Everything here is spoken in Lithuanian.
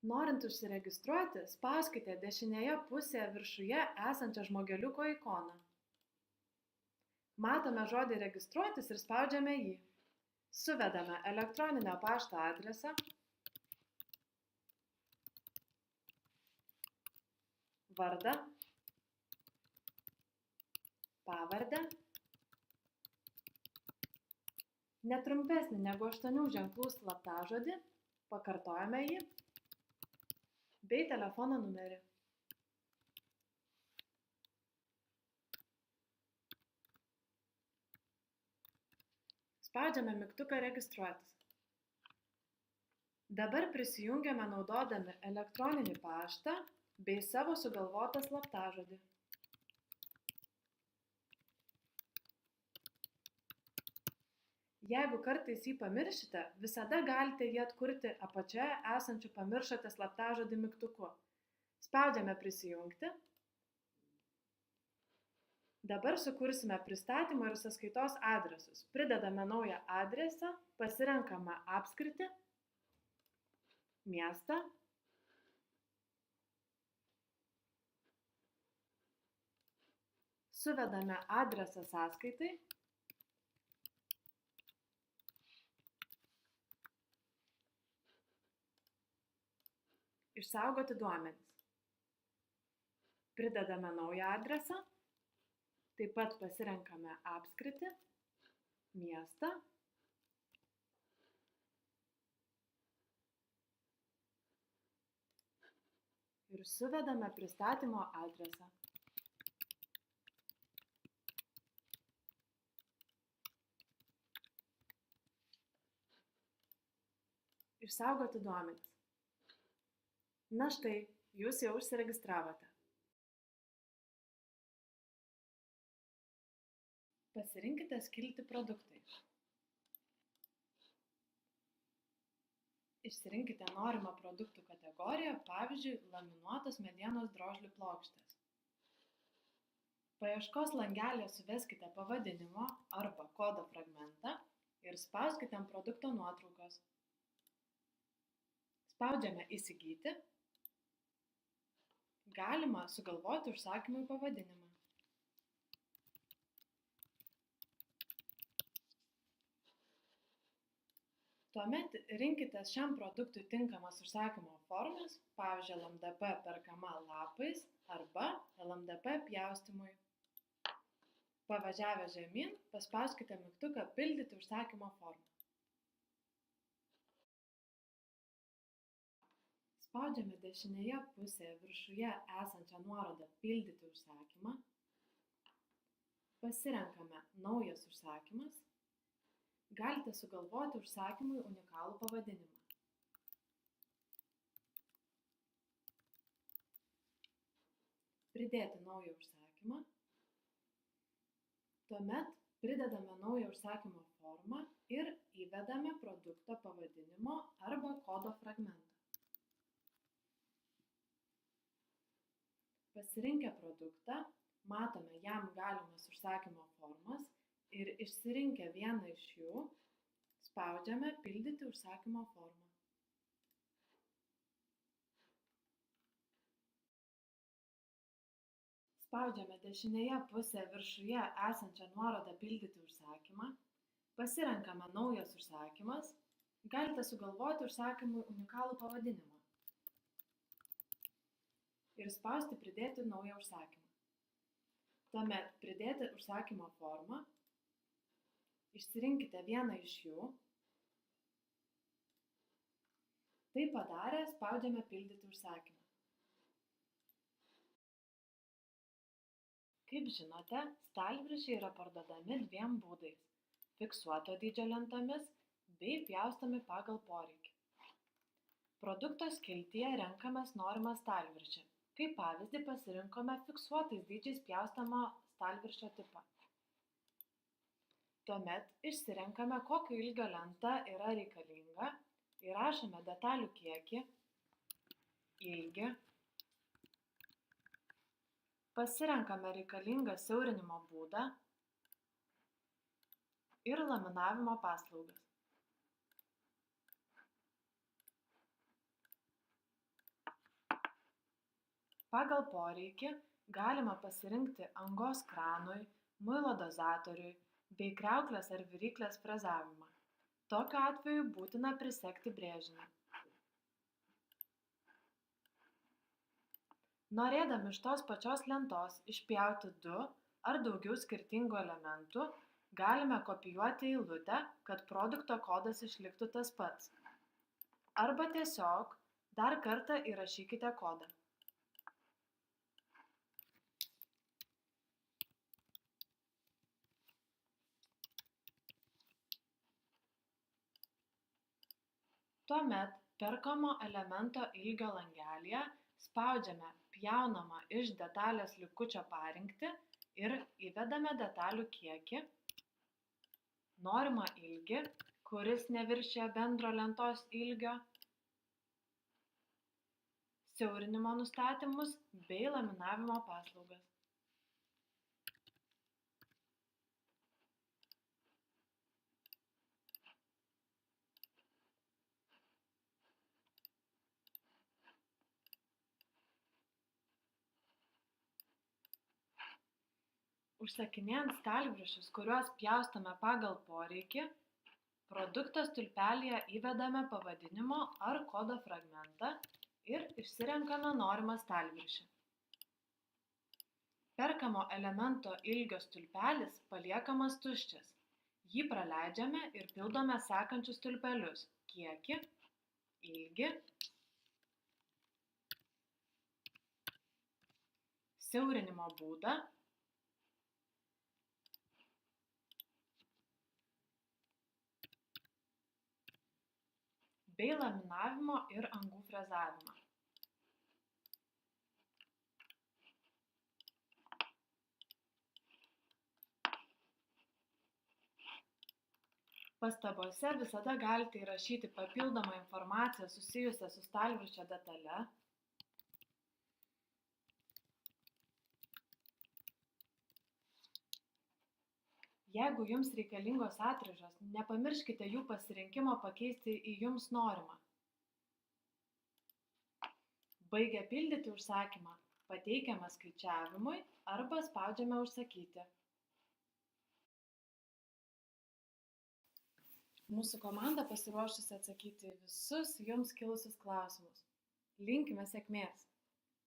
Norint užsiregistruoti, spauskite dešinėje pusėje viršuje esančią žmogeliuko ikoną. Matome žodį registruotis ir spaudžiame jį. Suvedame elektroninio pašto adresą, vardą, pavardę, netrumpesnį negu 8 ženklų slaptažodį, pakartojame jį, bei telefono numerį. Spaudžiame mygtuką registruotis. Dabar prisijungiame naudodami elektroninį paštą bei savo sugalvotą slaptažodį. Jeigu kartais jį pamiršite, visada galite jį atkurti apačioje esančiu pamiršote slaptažodį mygtuku. Spaudžiame prisijungti. Dabar sukursime pristatymo ir sąskaitos adresus. Pridedame naują adresą, pasirenkame apskritį, miestą, suvedame adresą sąskaitai, išsaugoti duomenis. Pridedame naują adresą, taip pat pasirenkame apskritį, miestą, ir suvedame pristatymo adresą. Išsaugoti duomenis. Na štai, jūs jau užsiregistravote. Pasirinkite skiltį produktai. Išsirinkite norimą produktų kategoriją, pavyzdžiui, laminuotos medienos drožlių plokštės. Paieškos langelyje suveskite pavadinimo arba kodo fragmentą ir spauskite ant produkto nuotraukos. Spaudžiame įsigyti. Galima sugalvoti užsakymui pavadinimą. Tuomet rinkitės šiam produktui tinkamas užsakymo formas, pavyzdžiui, LMDP perkama lapais arba LMDP pjaustymui. Pavažiavę žemyn, paspauskite mygtuką pildyti užsakymo formą. Spaudžiame dešinėje pusėje viršuje esančią nuorodą pildyti užsakymą. Pasirenkame naujas užsakymas. Galite sugalvoti užsakymui unikalų pavadinimą. Pridėti naują užsakymą. Tuomet pridedame naują užsakymo formą ir įvedame produkto pavadinimo arba kodo fragmentą. Pasirinkę produktą, matome jam galimas užsakymo formas ir išsirinkę vieną iš jų, spaudžiame pildyti užsakymo formą. Spaudžiame dešinėje pusėje viršuje esančią nuorodą pildyti užsakymą, pasirenkame naujas užsakymas, galite sugalvoti užsakymui unikalų pavadinimą ir spausti pridėti naują užsakymą. Tuomet pridėti užsakymo formą, išsirinkite vieną iš jų. Tai padarę, spaudžiame pildyti užsakymą. Kaip žinote, stalviršiai yra parduodami dviem būdais – fiksuoto dydžio lentomis bei pjaustomi pagal poreikį. Produkto skiltyje renkamės norimą stalviršį. Kaip pavyzdį pasirinkome fiksuotais dydžiais pjaustomo stalviršio tipą. Tuomet išsirenkame, kokio ilgio lenta yra reikalinga, įrašome detalių kiekį, ilgį, pasirenkame reikalingą siaurinimo būdą ir laminavimo paslaugas. Pagal poreikį galima pasirinkti angos kranui, muilo dozatoriui bei kriauklės ar viryklės frezavimą. Tokiu atveju būtina prisegti brėžinį. Norėdami iš tos pačios lentos išpjauti 2 ar daugiau skirtingų elementų, galime kopijuoti eilutę, kad produkto kodas išliktų tas pats. Arba tiesiog dar kartą įrašykite kodą. Tuomet perkamo elemento ilgio langelyje spaudžiame pjaunamą iš detalės likučio parinktį ir įvedame detalių kiekį, norimą ilgį, kuris neviršija bendro lentos ilgio, siaurinimo nustatymus bei laminavimo paslaugas. Užsakinėjant stalviršius, kuriuos pjaustome pagal poreikį, produkto stulpelyje įvedame pavadinimo ar kodo fragmentą ir išsirenkame norimą stalviršį. Perkamo elemento ilgio stulpelis paliekamas tuščias. Jį praleidžiame ir pildome sekančius stulpelius – kiekį, ilgį, siaurinimo būdą, bei laminavimo ir angų frezavimą. Pastabose visada galite įrašyti papildomą informaciją susijusią su stalviršio detale. Jeigu jums reikalingos atraižos, nepamirškite jų pasirinkimo pakeisti į jums norimą. Baigę pildyti užsakymą, pateikiame skaičiavimui arba spaudžiame užsakyti. Mūsų komanda pasiruošusi atsakyti visus jums kilusius klausimus. Linkime sėkmės!